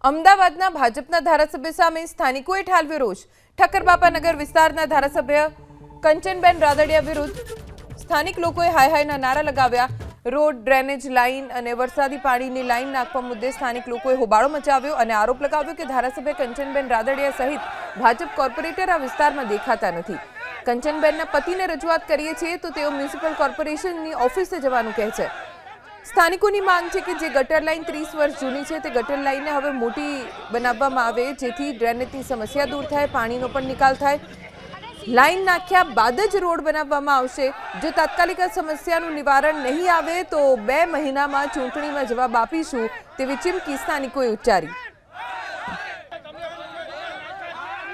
અમદાવાદના ભાજપના ધારાસભ્ય સામે સ્થાનિકોએ ઠાલવ્યો રોષ। ઠક્કરબાપાનગર વિસ્તારના ધારાસભ્ય કંચનબેન રાદડિયા વિરુદ્ધ સ્થાનિક લોકોએ હાય હાયના નારા લગાવ્યા। રોડ, ડ્રેનેજ લાઇન અને વરસાદી પાણીની લાઇન નાખવા મુદ્દે સ્થાનિક લોકોએ હોબાળો મચાવ્યો અને આરોપ લગાવ્યો કે ધારાસભ્ય કંચનબેન રાદડિયા સહિત ભાજપ કોર્પોરેટર આ વિસ્તારમાં દેખાતા નથી। કંચનબેનના પતિને રજૂઆત કરીએ છીએ તો તેઓ મ્યુનિસિપલ કોર્પોરેશનની ઓફિસે જવાનું કહે છે। સ્થાનિકોની માંગ છે કે જે ગટર લાઇન 30 વર્ષ જૂની છે તે ગટર લાઇનને હવે મોટી બનાવવામાં આવે જેથી ડ્રેનેજની સમસ્યા દૂર થાય, પાણીનો પણ નિકાલ થાય। લાઇન નાખ્યા બાદ જ રોડ બનાવવામાં આવશે। જો તાત્કાલિક આ સમસ્યાનું નિવારણ નહીં આવે તો 2 મહિનામાં ચૂંટણીમાં જવાબ આપીશું તેવી ચીમકી સ્થાનિકોએ ઉચ્ચારી।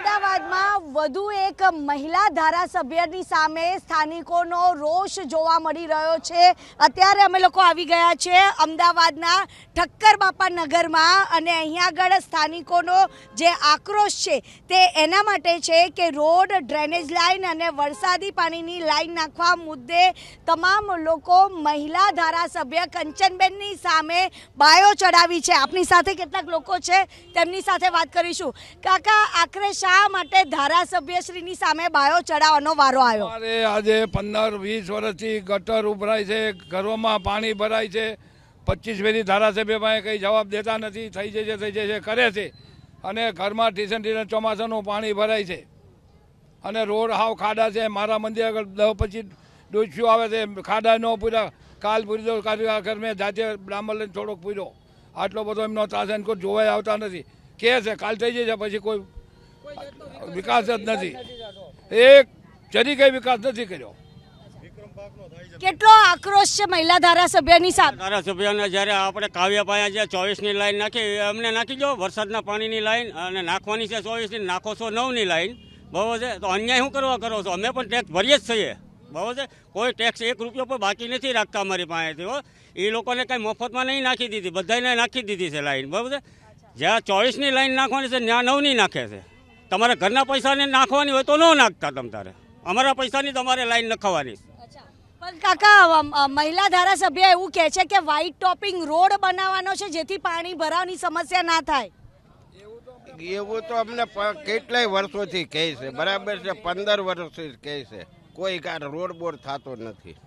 અમદાવાદમાં વધુ એક મહિલા ધારાસભ્યની સામે સ્થાનિકોનો રોષ જોવા મળી રહ્યો છે। અત્યારે અમે લોકો આવી ગયા છે અમદાવાદના ઠક્કરબાપા નગરમાં અને અહીંયા આગળ સ્થાનિકોનો જે આક્રોશ છે તે એના માટે છે કે રોડ, ડ્રેનેજ લાઇન અને વરસાદી પાણીની લાઇન નાખવા મુદ્દે તમામ લોકો મહિલા ધારાસભ્ય કંચનબેનની સામે બાયો ચડાવી છે। આપની સાથે કેટલાક લોકો છે તેમની સાથે વાત કરીશું। કાકા, આખરે શા માટે ધારાસભ્યશ્રીની સામે બાયો ચડાવવાનો વારો આવ્યો? અરે આજે 15-20 વર્ષથી ગટર ઉભરાય છે, ઘરોમાં પાણી ભરાય છે। 25 ફેરી ધારાસભ્ય પાસે કંઈ જવાબ દેતા નથી। થઈ જશે કરે છે અને ઘરમાં ટીસન ચોમાસાનું પાણી ભરાય છે અને રોડ હાવ ખાડા છે। મારા મંદિર આગળ 10-25 ડોસીઓ આવે છે, ખાડા ન પૂર્યા। કાલ પૂરી દો કાર્યકર મેં જાતે ડામર લઈને થોડોક પૂર્યો। આટલો બધો એમનો ત્રાસ કોઈ જોવાય આવતા નથી। કહે છે કાલ થઈ જશે, પછી કોઈ વિકાસ જ નથી। એક જરી કઈ વિકાસ નથી કર્યો। કેટલો આક્રોશ છે મહિલા ધારાસભ્યની સામે? ધારાસભ્યને જ્યારે આપણે કાવ્યપાયા જે 24ની લાઈન નાખી, અમને નાખી દો વરસાદના પાણીની લાઈન અને નાખવાની છે 24ની, નાખો છો 9ની લાઈન, બરાબર છે? તો અન્યાય શું કરવા કરો છો? અમે પણ ટેક્સ ભરીએ જ છીએ, બરાબર છે? કોઈ ટેક્સ 1 રૂપિયો પણ બાકી નથી રાખતા અમારી પાસેથી હો। એ લોકોને કંઈ મફતમાં નહીં નાખી દીધી, બધાને નાખી દીધી છે લાઈન, બરાબર છે? જ્યાં 24ની લાઈન નાખવાની છે ત્યાં 9ની નાખે છે। તમારા ઘરના પૈસાને નાખવાની હોય તો ન નાખતા તમ તારે, અમારા પૈસાની તમારે લાઈન નખાવાની। પણ કાકા, મહિલા ધારાસભ્ય એવું કહે છે કે વ્હાઇટ ટોપિંગ રોડ બનાવવાનો છે જેથી પાણી ભરાવાની સમસ્યા ના થાય। એવું તો અમને કેટલાય વર્ષોથી કહે છે, બરાબર છે? 15 વર્ષથી કહે છે, કોઈ રોડ બોડ થતો નથી।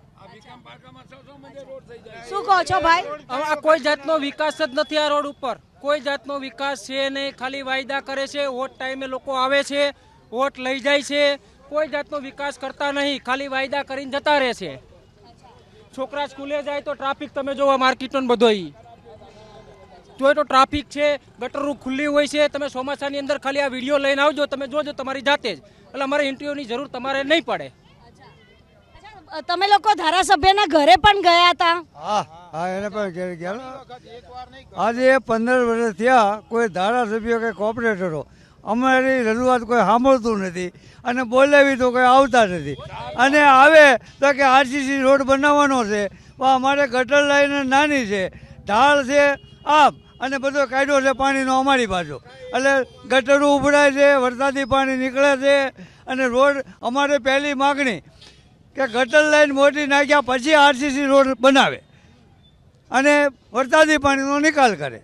શું કહો છો ભાઈ? આ કોઈ જાતનો વિકાસ જ નથી। આ રોડ ઉપર કોઈ જાતનો વિકાસ છે નહીં, ખાલી વાયદા કરે છે। વોટ ટાઈમે લોકો આવે છે, વોટ લઈ જાય છે, કોઈ જાતનો વિકાસ કરતા નહીં, ખાલી વાયદા કરીને જતા રહે છે। છોકરા સ્કૂલે જાય તો ટ્રાફિક તમે જોવો, માર્કેટનો બધો જોઈ તો ટ્રાફિક છે, ગટરો ખુલ્લી હોય છે। તમે ચોમાસાની અંદર ખાલી આ વિડીયો લઈને આવજો, તમે જોજો તમારી જાતે જ, એટલે અમારે ઇન્ટરવ્યુની જરૂર તમારે નહીં પડે। તમે લોકો ધારાસભ્યના ઘરે પણ ગયા હતા? હા, એને પણ ઘરે ગયા। આજે 15 વર્ષ થયા, કોઈ ધારાસભ્ય કે કોર્પોરેટરો અમારી રજૂઆત કોઈ સાંભળતું નથી અને બોલાવી તો કોઈ આવતા નથી। અને આવે તો કે આરસીસી રોડ બનાવવાનો છે, અમારે ગટર લાઈન નાની છે, ઢાળ છે આમ, અને બધો કાયદો છે પાણીનો અમારી બાજુ, એટલે ગટરો ઉભરાય છે, વરસાદી પાણી નીકળે છે। અને રોડ અમારે પહેલી માગણી કે ગટર લાઈન મોટી નાખ્યા પછી આરસીસી રોડ બનાવે અને વરસાદી પાણીનો નિકાલ કરે।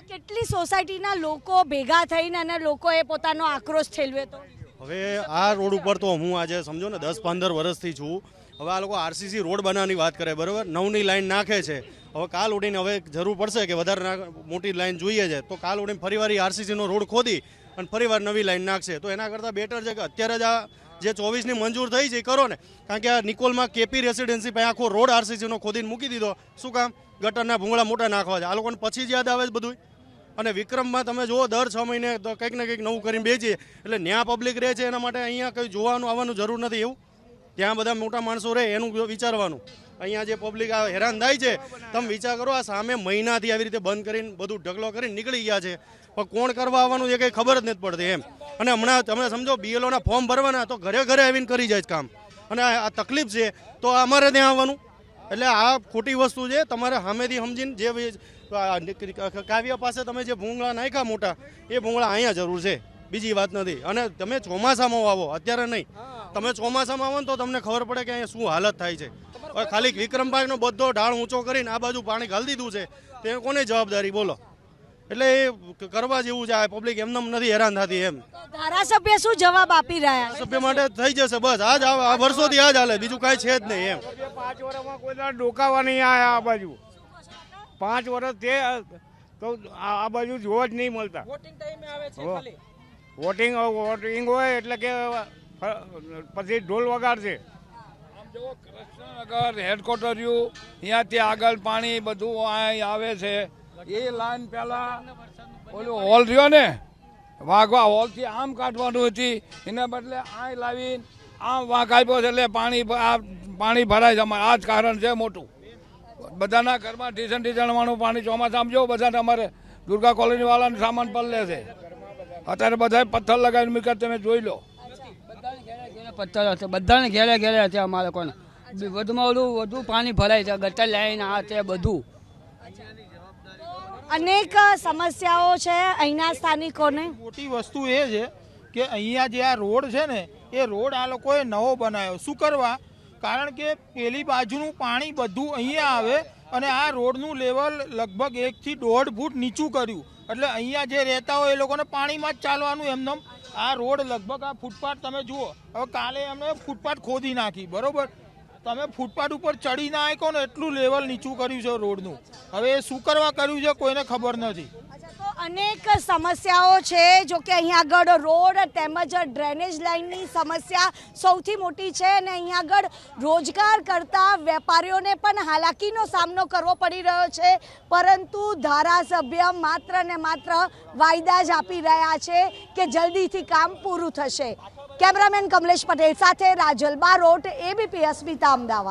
કેટલી સોસાયટીના લોકો ભેગા થઈને અને લોકોએ પોતાનો આક્રોશ ઠેલવ્યો હતો? હવે આ રોડ ઉપર તો હું આજે સમજો ને 10-15 વર્ષથી છું। હવે આ લોકો આરસીસી રોડ બનાવવાની વાત કરે, બરાબર? 9ની લાઈન નાખે છે। હવે કાલ ઉડીને હવે જરૂર પડશે કે વધારે મોટી લાઈન જોઈએ છે તો કાલ ઉડીને ફરીવાર આરસીસીનો રોડ ખોદી અને ફરીવાર નવી લાઈન નાખશે। તો એના કરતાં બેટર છે કે અત્યારે જ આ જે 24ની મંજૂર થઈ છે કરો ને, કારણ કે આ નિકોલમાં કેપી રેસિડેન્સી પાસે આખો રોડ આરસીસીનો ખોદીને મૂકી દીધો। શું કામ? ગટરના ભૂંગળા મોટા નાખવા છે। આ લોકોને પછી જ યાદ આવે છે બધું। અને વિક્રમમાં તમે જુઓ દર 6 મહિને તો કંઈક ને કંઈક નવું કરીને બેચીએ, એટલે ન્યા પબ્લિક રહે છે, એના માટે અહીંયા કંઈ જોવાનું આવવાનું જરૂર નથી। એવું ત્યાં બધા મોટા માણસો રહે એનું વિચારવાનું। અહીંયા જે પબ્લિક હેરાન થાય છે, તમે વિચાર કરો, આ સામે મહિનાથી આવી રીતે બંધ કરીને બધું ઢગલો કરીને નીકળી ગયા છે, પણ કોણ કરવા આવવાનું એ કંઈ ખબર જ નથી પડતી એમ। અને હમણાં તમે સમજો બીએલઓના ફોર્મ ભરવાના તો ઘરે ઘરે આવીને કરી જાય કામ, અને આ તકલીફ છે તો અમારે ત્યાં આવવાનું। એટલે આ ખોટી વસ્તુ છે। તમારે સામેથી સમજીને જે કાવ્ય પાસે તમે જે ભૂંગળા નાખ્યા મોટા, એ ભૂંગળા અહીંયા જરૂર છે, બીજી વાત નથી। અને તમે ચોમાસામાં આવો, અત્યારે નહીં। તમે ચોમાસામાં આવો ને તો તમને ખબર પડે કે અહીંયા શું હાલત થાય છે। ખાલી વિક્રમભાઈનો બધો ઢાળ ઊંચો કરીને આ બાજુ પાણી ઘાલી દીધું છે, તે કોને જવાબદારી બોલો? એટલે એ કરવા જેવું છે. આ પબ્લિક એમને નથી હેરાન થતી એમ. ધારાસભ્ય શું જવાબ આપી રહ્યા છે? સભ્ય માટે થઈ જશે બસ. આ વર્ષોથી આ જ હાલે, બીજું કાંઈ છે જ નહીં એમ. 5 વર્ષમાં કોઈ દાડો ડોકાવા નહીં આયા આ બાજુ. 5 વર્ષ તે તો આ બાજુ જોવા જ નહીં મળતા. વોટિંગ ટાઈમે આવે છે ખાલી. વોટિંગ હોય એટલે કે પછી ઢોલ વગાડશે. આમ જો કૃષ્ણનગર હેડક્વાર્ટર રહ્યું, અહીંયાથી આગળ પાણી બધું અહીં આવે છે. એ લાઈન પહેલા ઓલું હોલ રહ્યો ને વાઘવા હોલથી આમ કાઢવાનું હતી, એને બદલે આ લાવીને આમ વાંક આપ્યો છે એટલે પાણી ભરાય છે. અમારે આ જ કારણ છે મોટું. બધાના ઘરમાં ટીસણવાળું પાણી ચોમાસામાં જો બધા અમારે દુર્ગા કોલોની વાળાનો સામાન પલ્લે છે. અત્યારે બધા પથ્થર લગાવીને મૂક્યા, તમે જોઈ લો. પથ્થર હશે, બધાને ઘેરે ઘેરે છે અમારે કોને. વધુમાં વધુ પાણી ભરાય છે, ગટર લાઈન આ તે બધું. અનેક સમસ્યાઓ છે અહીંના સ્થાનિકોને. મોટી વસ્તુ એ છે કે અહીંયા જે આ રોડ છે ને એ રોડ આ લોકોએ નવો બનાવ્યો. શું કરવા? કારણ કે પેલી બાજુનું પાણી બધું અહીંયા આવે અને આ રોડનું લેવલ લગભગ 1 થી 1.5 ફૂટ નીચું કર્યું. એટલે અહીંયા જે રહેતા હોય એ લોકોને પાણીમાં જ ચાલવાનું એમને. આ રોડ લગભગ આ ફૂટપાથ તમે જુઓ, હવે કાલે એમને ફૂટપાથ ખોદી નાખી, બરોબર? તમે ફૂટપાથ ઉપર ચડી ના શકો ને એટલું લેવલ નીચું કર્યું છે રોડનું. હવે એ શું કરવા કર્યું છે કોઈને ખબર નથી. તો અનેક સમસ્યાઓ છે. જો કે અહીંયા આગળ રોડ તેમજ ડ્રેનેજ લાઇનની સમસ્યા સૌથી મોટી છે અને અહીંયા આગળ રોજગાર કરતા વેપારીઓને પણ હાલાકીનો સામનો કરવો પડી રહ્યો છે. પરંતુ ધારાસભ્ય માત્ર ને માત્ર વાયદા જ આપી રહ્યા છે કે જલ્દીથી કામ પૂરું થશે. કેમેરામેન કમલેશ પટેલ સાથે રાજલ બારોટ, ABP અસ્મિતા, અમદાવાદ.